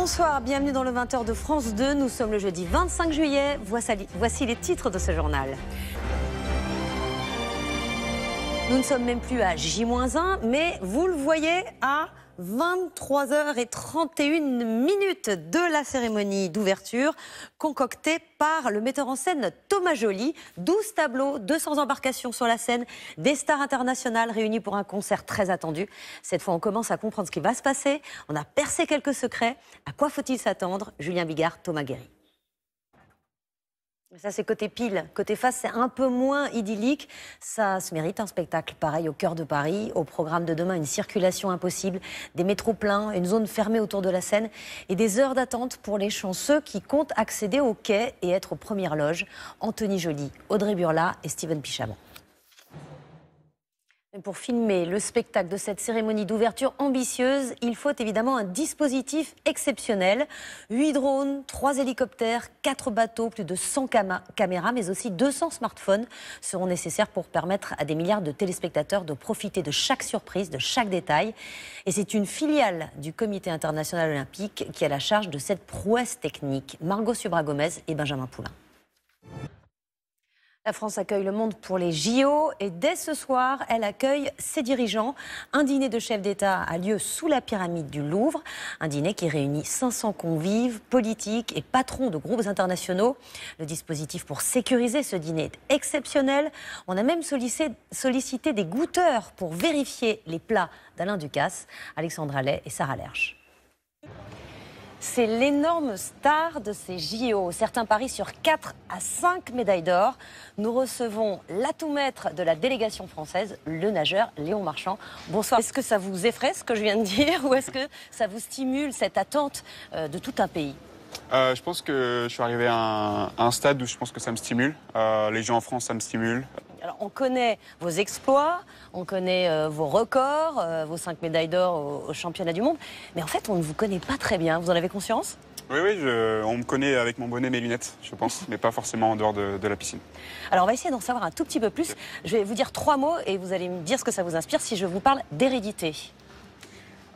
Bonsoir, bienvenue dans le 20h de France 2. Nous sommes le jeudi 25 juillet. Voici les titres de ce journal. Nous ne sommes même plus à J-1, mais vous le voyez à 23h31 de la cérémonie d'ouverture concoctée par le metteur en scène Thomas Joly. 12 tableaux, 200 embarcations sur la scène, des stars internationales réunies pour un concert très attendu. Cette fois, on commence à comprendre ce qui va se passer. On a percé quelques secrets. À quoi faut-il s'attendre? Julien Bigard, Thomas Guéry. Ça, c'est côté pile. Côté face, c'est un peu moins idyllique. Ça se mérite un spectacle pareil au cœur de Paris. Au programme de demain, une circulation impossible, des métros pleins, une zone fermée autour de la Seine et des heures d'attente pour les chanceux qui comptent accéder au quai et être aux premières loges. Anthony Joly, Audrey Burlat et Steven Pichamon. Pour filmer le spectacle de cette cérémonie d'ouverture ambitieuse, il faut évidemment un dispositif exceptionnel. 8 drones, 3 hélicoptères, 4 bateaux, plus de 100 caméras, mais aussi 200 smartphones seront nécessaires pour permettre à des milliards de téléspectateurs de profiter de chaque surprise, de chaque détail. Et c'est une filiale du Comité international olympique qui a la charge de cette prouesse technique. Margot Subra-Gomez et Benjamin Poulain. La France accueille le monde pour les JO et dès ce soir, elle accueille ses dirigeants. Un dîner de chefs d'État a lieu sous la pyramide du Louvre. Un dîner qui réunit 500 convives, politiques et patrons de groupes internationaux. Le dispositif pour sécuriser ce dîner est exceptionnel. On a même sollicité des goûteurs pour vérifier les plats d'Alain Ducasse, Alexandra Lay et Sarah Lerche. C'est l'énorme star de ces JO. Certains parient sur 4 à 5 médailles d'or. Nous recevons l'atout-maître de la délégation française, le nageur Léon Marchand. Bonsoir. Est-ce que ça vous effraie ce que je viens de dire ou est-ce que ça vous stimule cette attente de tout un pays? Je pense que je suis arrivé à un stade où je pense que ça me stimule. Les gens en France, ça me stimule. Alors, on connaît vos exploits, on connaît vos records, vos 5 médailles d'or au championnat du monde. Mais en fait, on ne vous connaît pas très bien. Vous en avez conscience? Oui, on me connaît avec mon bonnet et mes lunettes, je pense, mais pas forcément en dehors de la piscine. Alors, on va essayer d'en savoir un tout petit peu plus. Je vais vous dire 3 mots et vous allez me dire ce que ça vous inspire si je vous parle d'hérédité.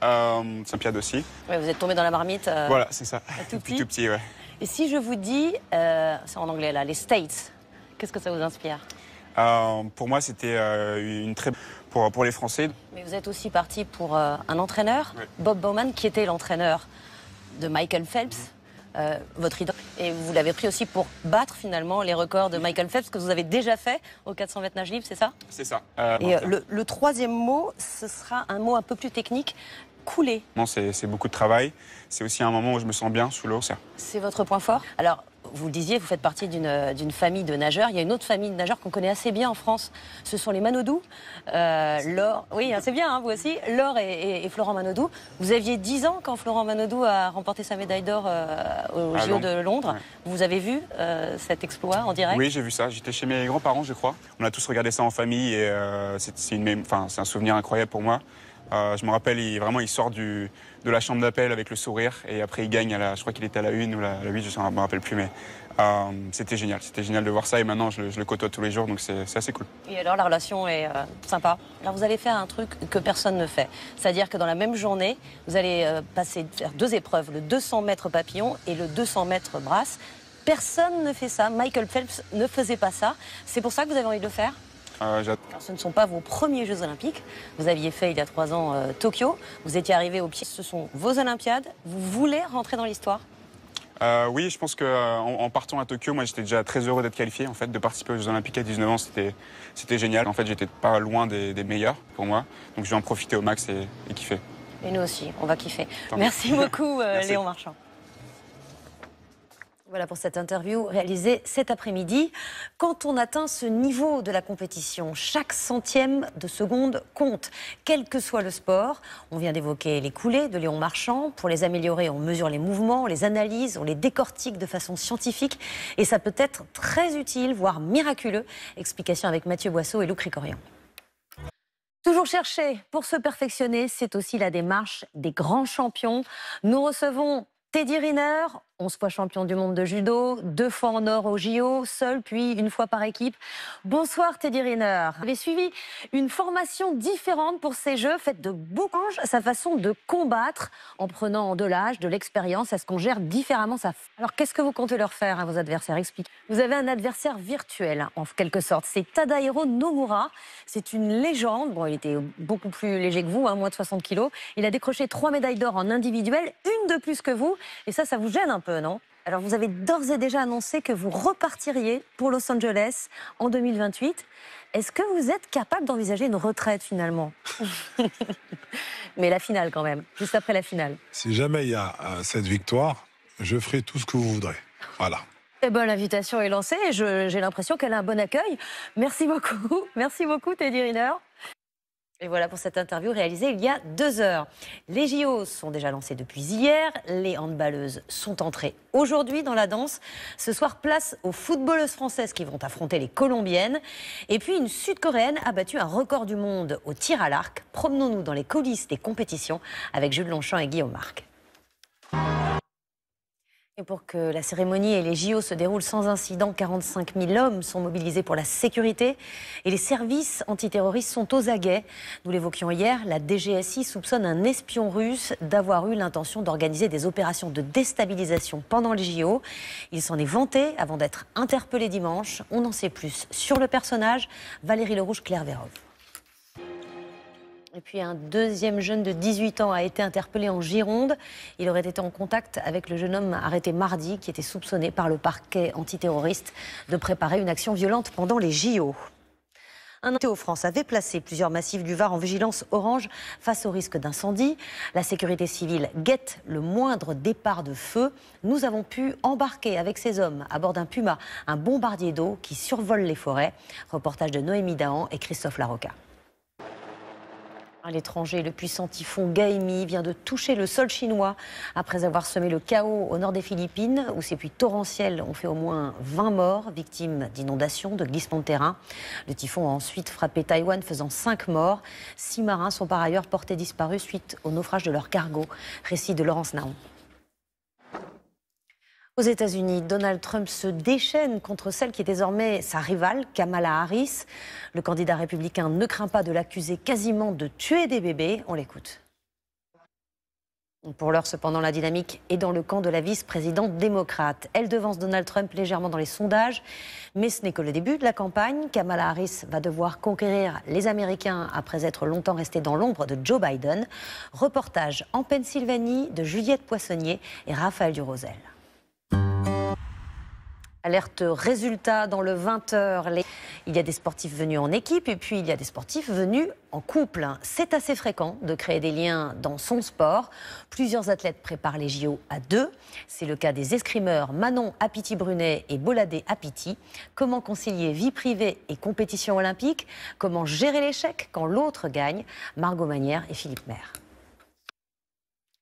Olympiade aussi. Ouais, vous êtes tombé dans la marmite. Voilà, c'est ça. Tout petit. Tout petit, ouais. Et si je vous dis, c'est en anglais là, les States, qu'est-ce que ça vous inspire? Pour moi, c'était une très pour les Français. Mais vous êtes aussi parti pour un entraîneur, oui. Bob Bowman, qui était l'entraîneur de Michael Phelps, votre idole. Et vous l'avez pris aussi pour battre finalement les records de Michael Phelps que vous avez déjà fait au 400 mètres nage libre, c'est ça? C'est ça. Et le troisième mot, ce sera un mot un peu plus technique, couler. C'est beaucoup de travail. C'est aussi un moment où je me sens bien sous l'eau. C'est votre point fort? Alors, vous le disiez, vous faites partie d'une famille de nageurs. Il y a une autre famille de nageurs qu'on connaît assez bien en France. Ce sont les Manodou. Laure, oui, c'est bien, hein, vous aussi. Laure et Florent Manodou. Vous aviez 10 ans quand Florent Manodou a remporté sa médaille d'or aux JO de Londres. Ouais. Vous avez vu cet exploit en direct? Oui, j'ai vu ça. J'étais chez mes grands-parents, je crois. On a tous regardé ça en famille et c'est un souvenir incroyable pour moi. Je me rappelle, il sort de la chambre d'appel avec le sourire et après il gagne je crois qu'il était à la 1 ou la 8, je ne me rappelle plus, mais c'était génial de voir ça et maintenant je le côtoie tous les jours, donc c'est assez cool. Et alors la relation est sympa. Alors vous allez faire un truc que personne ne fait, c'est-à-dire que dans la même journée, vous allez faire 2 épreuves, le 200 mètres papillon et le 200 mètres brasse. Personne ne fait ça, Michael Phelps ne faisait pas ça, c'est pour ça que vous avez envie de le faire? Alors, ce ne sont pas vos premiers Jeux Olympiques. Vous aviez fait il y a 3 ans Tokyo. Vous étiez arrivé au pied. Ce sont vos Olympiades. Vous voulez rentrer dans l'histoire? Oui, je pense qu'en partant à Tokyo, moi j'étais déjà très heureux d'être qualifié, en fait, de participer aux Jeux Olympiques à 19 ans. C'était génial. En fait, j'étais pas loin des meilleurs pour moi. Donc je vais en profiter au max et kiffer. Et nous aussi, on va kiffer. Merci beaucoup, Merci. Léon Marchand. Voilà pour cette interview réalisée cet après-midi. Quand on atteint ce niveau de la compétition, chaque centième de seconde compte, quel que soit le sport. On vient d'évoquer les coulées de Léon Marchand. Pour les améliorer, on mesure les mouvements, on les analyse, on les décortique de façon scientifique. Et ça peut être très utile, voire miraculeux. Explication avec Mathieu Boisseau et Lou Cricorian. Toujours chercher pour se perfectionner, c'est aussi la démarche des grands champions. Nous recevons Teddy Riner, 11 fois champion du monde de judo, 2 fois en or au JO, seul puis 1 fois par équipe. Bonsoir Teddy Riner. Vous avez suivi une formation différente pour ces Jeux, faite de beaucoup, sa façon de combattre en prenant de l'âge, de l'expérience. Est-ce qu'on gère différemment ça? Alors qu'est-ce que vous comptez leur faire à vos adversaires? Expliquez. Vous avez un adversaire virtuel en quelque sorte. C'est Tadahiro Nomura. C'est une légende. Bon, il était beaucoup plus léger que vous, moins de 60 kilos. Il a décroché 3 médailles d'or en individuel, une de plus que vous. Et ça vous gêne un peu, non? Alors, vous avez d'ores et déjà annoncé que vous repartiriez pour Los Angeles en 2028. Est-ce que vous êtes capable d'envisager une retraite, finalement? Mais la finale, quand même, juste après la finale. Si jamais il y a cette victoire, je ferai tout ce que vous voudrez. Voilà. Eh ben, l'invitation est lancée et j'ai l'impression qu'elle a un bon accueil. Merci beaucoup Teddy Riner. Et voilà pour cette interview réalisée il y a 2 heures. Les JO sont déjà lancés depuis hier. Les handballeuses sont entrées aujourd'hui dans la danse. Ce soir, place aux footballeuses françaises qui vont affronter les colombiennes. Et puis, une Sud-Coréenne a battu un record du monde au tir à l'arc. Promenons-nous dans les coulisses des compétitions avec Jules Longchamp et Guillaume Marc. Et pour que la cérémonie et les JO se déroulent sans incident, 45 000 hommes sont mobilisés pour la sécurité et les services antiterroristes sont aux aguets. Nous l'évoquions hier, la DGSI soupçonne un espion russe d'avoir eu l'intention d'organiser des opérations de déstabilisation pendant les JO. Il s'en est vanté avant d'être interpellé dimanche. On en sait plus sur le personnage. Valérie Lerouge, Claire Vérove. Et puis un deuxième jeune de 18 ans a été interpellé en Gironde. Il aurait été en contact avec le jeune homme arrêté mardi qui était soupçonné par le parquet antiterroriste de préparer une action violente pendant les JO. Météo France avait placé plusieurs massifs du Var en vigilance orange face au risque d'incendie. La sécurité civile guette le moindre départ de feu. Nous avons pu embarquer avec ces hommes à bord d'un Puma, un bombardier d'eau qui survole les forêts. Reportage de Noémie Dahan et Christophe Larocca. À l'étranger, le puissant typhon Gaemi vient de toucher le sol chinois après avoir semé le chaos au nord des Philippines, où ces pluies torrentielles ont fait au moins 20 morts, victimes d'inondations, de glissements de terrain. Le typhon a ensuite frappé Taïwan, faisant 5 morts. 6 marins sont par ailleurs portés disparus suite au naufrage de leur cargo. Récit de Laurence Naon. Aux États-Unis, Donald Trump se déchaîne contre celle qui est désormais sa rivale, Kamala Harris. Le candidat républicain ne craint pas de l'accuser quasiment de tuer des bébés. On l'écoute. Pour l'heure, cependant, la dynamique est dans le camp de la vice-présidente démocrate. Elle devance Donald Trump légèrement dans les sondages, mais ce n'est que le début de la campagne. Kamala Harris va devoir conquérir les Américains après être longtemps restée dans l'ombre de Joe Biden. Reportage en Pennsylvanie de Juliette Poissonnier et Raphaël Durosel. Alerte résultat dans le 20h. Il y a des sportifs venus en équipe et puis il y a des sportifs venus en couple. C'est assez fréquent de créer des liens dans son sport. Plusieurs athlètes préparent les JO à 2. C'est le cas des escrimeurs Manon Apiti-Brunet et Bolade Apiti. Comment concilier vie privée et compétition olympique? Comment gérer l'échec quand l'autre gagne? Margot Manière et Philippe Maire.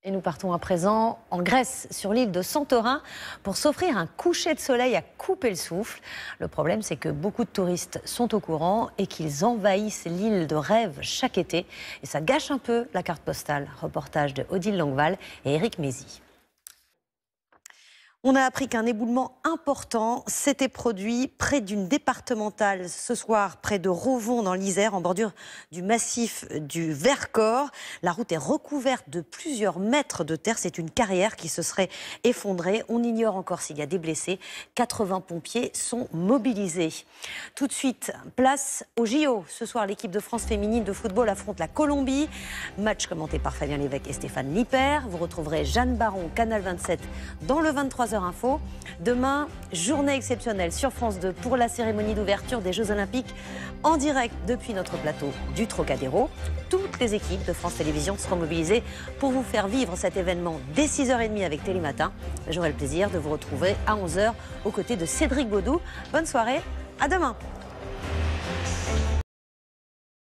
Et nous partons à présent en Grèce, sur l'île de Santorin, pour s'offrir un coucher de soleil à couper le souffle. Le problème, c'est que beaucoup de touristes sont au courant et qu'ils envahissent l'île de rêve chaque été. Et ça gâche un peu la carte postale. Reportage de Odile Langval et Éric Mézy. On a appris qu'un éboulement important s'était produit près d'une départementale ce soir, près de Rovon dans l'Isère, en bordure du massif du Vercors. La route est recouverte de plusieurs mètres de terre. C'est une carrière qui se serait effondrée. On ignore encore s'il y a des blessés. 80 pompiers sont mobilisés. Tout de suite, place au JO. Ce soir, l'équipe de France féminine de football affronte la Colombie. Match commenté par Fabien Lévesque et Stéphane Lippert. Vous retrouverez Jeanne Baron, Canal 27, dans le 23h Info. Demain, journée exceptionnelle sur France 2 pour la cérémonie d'ouverture des Jeux Olympiques en direct depuis notre plateau du Trocadéro. Toutes les équipes de France Télévisions seront mobilisées pour vous faire vivre cet événement dès 6h30 avec Télématin. J'aurai le plaisir de vous retrouver à 11h aux côtés de Cédric Baudou. Bonne soirée, à demain.